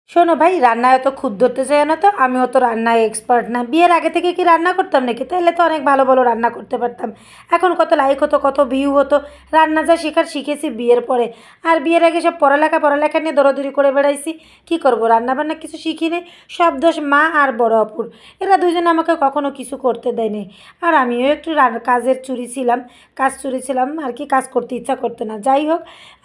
শোনো ভাই, রান্নায় অত খুঁত ধরতে চাই না তো। আমি অত রান্নায় এক্সপার্ট না। বিয়ের আগে থেকে কি রান্না করতাম নাকি? তাহলে তো অনেক ভালো ভালো রান্না করতে পারতাম। এখন কত লাইক হতো, কত ভিউ হতো। রান্না যা শেখার শিখেছি বিয়ের পরে। আর বিয়ের আগে সব পড়ালেখা পড়ালেখা নিয়ে দৌড়াদৌড়ি করে বেড়াইছি। কি করব, রান্নাবান্না কিছু শিখি নেই। সব দোষ মা আর বড় অপুর। এরা দুজনে আমাকে কখনো কিছু করতে দেয়নি। আর আমিও একটু কাজের চুরি ছিলাম। কাজ চুরি ছিলাম আর কি, কাজ করতে ইচ্ছা করতো না। যাই হোক,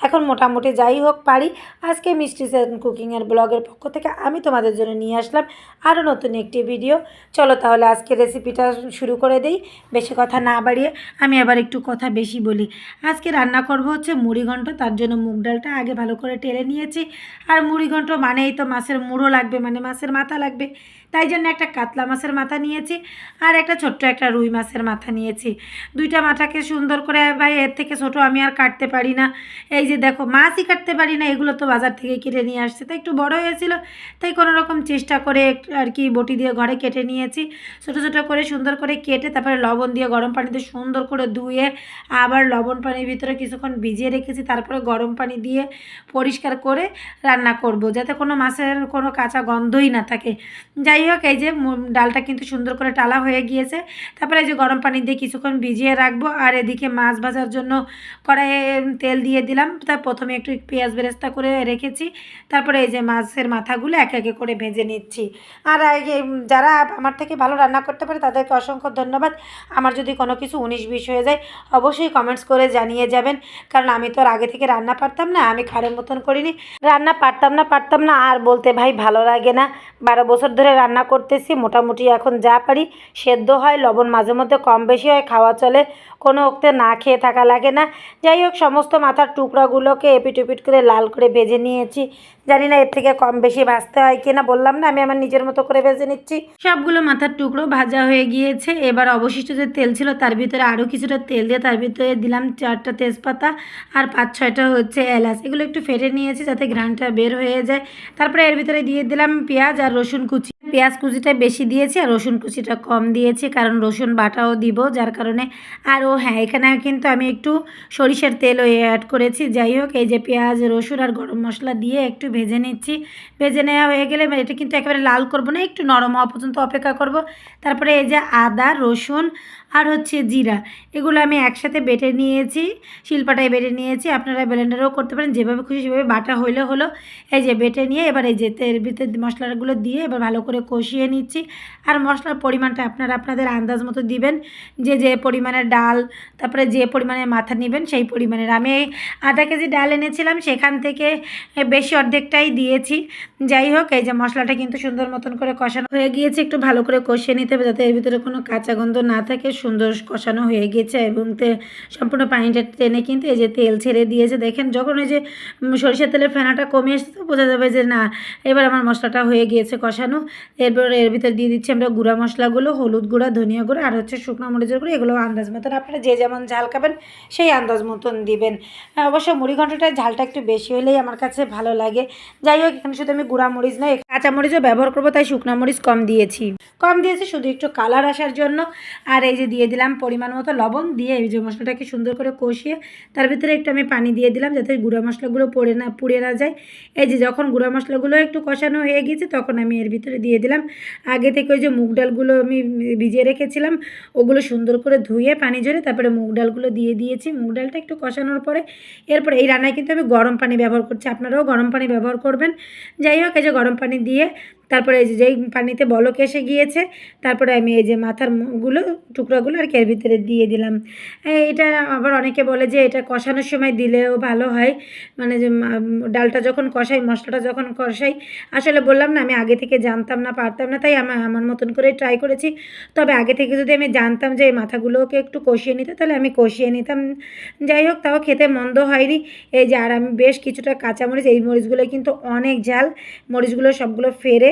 এখন মোটামুটি যাই হোক পারি। আজকে মিষ্টি সেন কুকিংয়ের ব্লগের পক্ষ থেকে আমি তোমাদের জন্য নিয়ে আসলাম আরও নতুন একটি ভিডিও। চলো তাহলে আজকে রেসিপিটা শুরু করে দেই। বেশি কথা না বাড়িয়ে আমি আবার একটু কথা বেশি বলি। আজকে রান্না করব হচ্ছে মুড়িঘণ্ট। তার জন্য মুগ ডালটা আগে ভালো করে টেলে নিয়েছি। আর মুড়িঘণ্ট মানেই তো মাছের মুড়ো লাগবে, মানে মাছের মাথা লাগবে। তাই জন্য একটা কাতলা মাছের মাথা নিয়েছি আর একটা ছোট্ট একটা রুই মাছের মাথা নিয়েছি। দুইটা মাথাকে সুন্দর করে, ভাই এর থেকে ছোট আমি আর কাটতে পারি না। এই যে দেখো, মাছই কাটতে পারি না, এগুলো তো বাজার থেকে কিনে নিয়ে আসছে। তাই একটু বড় হয়েছিল, তাই কোনো রকম চেষ্টা করে আর কি বটি দিয়ে ঘরে কেটে নিয়েছি। ছোটো ছোটো করে সুন্দর করে কেটে তারপরে লবণ দিয়ে গরম পানিতে সুন্দর করে ধুয়ে আবার লবণ পানির ভিতরে কিছুক্ষণ ভিজিয়ে রেখেছি। তারপরে গরম পানি দিয়ে পরিষ্কার করে রান্না করব, যাতে কোনো মাছের কোনো কাঁচা গন্ধই না থাকে। যাই হোক, এই যে ডালটা কিন্তু সুন্দর করে টালা হয়ে গিয়েছে। তারপরে এই যে গরম পানি দিয়ে কিছুক্ষণ ভিজিয়ে রাখবো। আর এদিকে মাছ ভাজার জন্য কড়াইয়ে তেল দিয়ে দিলাম। তার প্রথমে একটু পেঁয়াজ বেরেস্তা করে রেখেছি। তারপরে এই যে মাছের মাথাগুলো একে একে করে ভেজে নিচ্ছি। আর এই যে যারা আমার থেকে ভালো রান্না করতে পারে তাদেরকে অসংখ্য ধন্যবাদ। আমার যদি কোনো কিছু 19-20 হয়ে যায় অবশ্যই কমেন্টস করে জানিয়ে যাবেন। কারণ আমি তো আর আগে থেকে রান্না পারতাম না, আমি খাড়ের মতন করিনি। রান্না পারতাম না আর বলতে ভাই ভালো লাগে না। 12 বছর ধরে রান্না করতেছি, মোটামুটি এখন যা পারি। সেদ্ধ হয়, লবণ মাঝে মধ্যে কম বেশি হয়, খাওয়া চলে, কোনো ওক্তে না খেয়ে থাকা লাগে না। যাই হোক, সমস্ত মাথার টুকরাগুলোকে এপিট ওপিট করে লাল করে ভেজে নিয়েছি। জানি না এর থেকে কম বেশি ভাজতে হয় কি না, বললাম না আমি আমার নিজের মতো করে ভেজে নিচ্ছি। সবগুলো মাথার টুকরো ভাজা হয়ে গিয়েছে। এবার অবশিষ্ট যে তেল ছিল তার ভিতরে আরও কিছুটা তেল দিয়ে তার ভিতরে দিলাম 4টা তেজপাতা আর 5-6টা হচ্ছে এলাচ। এগুলো একটু ফেটে নিয়েছি যাতে ঘ্রাণটা বের হয়ে যায়। তারপরে এর ভিতরে দিয়ে দিলাম পেঁয়াজ আর রসুন কুচি। পেঁয়াজ কুচিটা বেশি দিয়েছি আর রসুন কুচিটা কম দিয়েছি, কারণ রসুন বাটাও দিব যার কারণে। আর হ্যাঁ, এখানে কিন্তু আমি একটু সরিষার তেলও অ্যাড করেছি। যাই হোক, এই যে পেঁয়াজ রসুন আর গরম মশলা দিয়ে একটু ভেজে নিচ্ছি। ভেজে নেওয়া হয়ে গেলে এটা কিন্তু একেবারে লাল করব না, একটু নরম হওয়া পর্যন্ত অপেক্ষা করব। তারপরে এই যে আদা রসুন আর হচ্ছে জিরা, এগুলো আমি একসাথে বেটে নিয়েছি, শিলপাটায় বেটে নিয়েছি। আপনারা ব্লেন্ডারেও করতে পারেন, যেভাবে খুশি সেভাবে বাটা হইলে হলো। এই যে বেটে নিয়ে এবার এই যে তেল ভিতরে মশলাগুলো দিয়ে এবার ভালো করে কষিয়ে নিচ্ছি। আর মশলার পরিমাণটা আপনারা আপনাদের আন্দাজ মতো দিবেন, যে পরিমাণে ডাল তারপরে যে পরিমাণে মাথা নেবেন সেই পরিমাণের। আমি এই আধা কেজি ডাল এনেছিলাম, সেখান থেকে বেশি অর্ধেকটাই দিয়েছি। যাই হোক, এই যে মশলাটা কিন্তু সুন্দর মতন করে কষানো হয়ে গিয়েছে। একটু ভালো করে কষিয়ে নিতে হবে যাতে এর ভিতরে কোনো কাঁচা গন্ধ না থাকে। সুন্দর কষানো হয়ে গিয়েছে এবং সম্পূর্ণ পানিটা টেনে কিন্তু এই যে তেল ছেড়ে দিয়েছে। দেখেন, যখন ওই যে সরিষার তেলের ফেনাটা কমে এসেছে তো বোঝা যাবে যে না, এবার আমার মশলাটা হয়ে গিয়েছে কষানো। এরপর এর ভিতরে দিয়ে দিচ্ছি আমরা গুঁড়া মশলাগুলো, হলুদ গুঁড়া, ধনিয়া গুঁড়া আর হচ্ছে শুকনো মরিচের গুঁড়ো। এগুলো আন্দাজ মতন, আপনারা যে যেমন ঝাল খাবেন সেই আন্দাজ মতন দিবেন। অবশ্য মুড়িঘণ্টটায় ঝালটা একটু বেশি হলেই আমার কাছে ভালো লাগে। যাই হোক, এখানে শুধু আমি গুঁড়া মরিচ নয় কাঁচা মরিচও ব্যবহার করবো, তাই শুকনো মরিচ কম দিয়েছি শুধু একটু কালার আসার জন্য। আর এই যে দিয়ে দিলাম পরিমাণ মতো লবণ, দিয়ে এই যে মশলাটাকে সুন্দর করে কষিয়ে তার ভিতরে একটু আমি পানি দিয়ে দিলাম যাতে গুঁড়া মশলাগুলো পুড়ে না যায়। এই যে যখন গুঁড়া মশলাগুলো একটু কষানো হয়ে গেছে তখন আমি এর ভিতরে দিয়ে দিলাম আগে থেকে ওই যে মুগ ডালগুলো আমি ভিজিয়ে রেখেছিলাম, ওগুলো সুন্দর করে ধুয়ে পানি ঝরে তারপরে মুগ ডালগুলো দিয়ে দিয়েছি। মুগ ডালটা একটু কষানোর পরে এরপরে এই রান্নায় কিন্তু আমি গরম পানি ব্যবহার করছি, আপনারাও গরম পানি ব্যবহার করবেন। যাই হোক, এই যে গরম পানি দিয়ে তারপরে এই যে যেই পানিতে বলক এসে গিয়েছে তারপরে আমি এই যে মাথার টুকরাগুলো আর কি এর ভিতরে দিয়ে দিলাম। এটা আবার অনেকে বলে যে এটা কষানোর সময় দিলেও ভালো হয়, মানে যে ডালটা যখন কষাই, মশলাটা যখন কষাই। আসলে বললাম না, আমি আগে থেকে জানতাম না, পারতাম না, তাই আমার মতন করে ট্রাই করেছি। তবে আগে থেকে যদি আমি জানতাম যে এই মাথাগুলোকে একটু কষিয়ে নিতে, তাহলে আমি কষিয়ে নিতাম। যাই হোক, তাও খেতে মন্দ হয়নি। এই যে আর আমি বেশ কিছুটা কাঁচামরিচ, এই মরিচগুলো কিন্তু অনেক ঝাল, মরিচগুলো সবগুলো ফেরে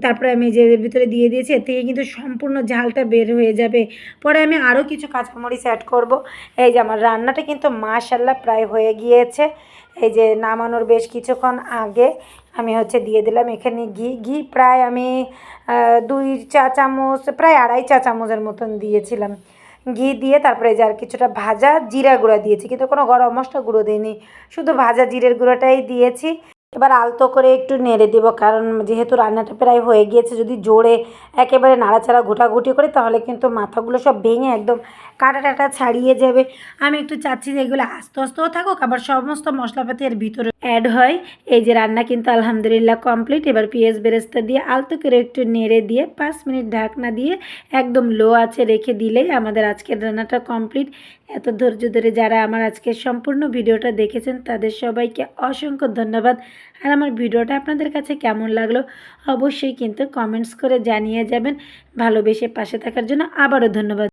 তারপরে আমি যে এর ভিতরে দিয়ে দিয়েছি। এর থেকে কিন্তু সম্পূর্ণ ঝালটা বের হয়ে যাবে। পরে আমি আরও কিছু কাঁচামরিচ অ্যাড করব। এই যে আমার রান্নাটা কিন্তু মাশাআল্লাহ প্রায় হয়ে গিয়েছে। এই যে নামানোর বেশ কিছুক্ষণ আগে আমি হচ্ছে দিয়ে দিলাম এখানে ঘি প্রায় আমি 2 চা চামচ, প্রায় 2.5 চা চামচের মতন দিয়েছিলাম। ঘি দিয়ে তারপরে যে আর কিছুটা ভাজা জিরা গুঁড়া দিয়েছি, কিন্তু কোনো গরম মশলা গুঁড়ো দিইনি, শুধু ভাজা জিরের গুঁড়োটাই দিয়েছি। এবার আলতো করে একটু নেড়ে দেবো, কারণ যেহেতু রান্নাটা প্রায় হয়ে গিয়েছে, যদি জোরে একেবারে নাড়াচাড়া ঘোটাঘুটি করি তাহলে কিন্তু মাথাগুলো সব ভেঙে একদম কাঁটা টাটা ছাড়িয়ে যাবে। আমি একটু চাচ্ছি যে এগুলো আস্তে আস্তেও থাকুক, আবার সমস্ত মশলাপাতি এর ভিতরে অ্যাড হয়। এই যে রান্না কিন্তু আলহামদুলিল্লাহ কমপ্লিট। এবার পেঁয়াজ বেরেস্তা দিয়ে আলতো করে একটু নেড়ে দিয়ে 5 মিনিট ঢাকনা দিয়ে একদম লো আঁচে রেখে দিলেই আমাদের আজকের রান্নাটা কমপ্লিট। এত ধৈর্য ধরে যারা আমার আজকের সম্পূর্ণ ভিডিওটা দেখেছেন তাদের সবাইকে অসংখ্য ধন্যবাদ। আর আমার ভিডিওটা আপনাদের কাছে কেমন লাগলো অবশ্যই কিন্তু কমেন্টস করে জানিয়ে যাবেন। ভালোবেসে পাশে থাকার জন্য আবারও ধন্যবাদ।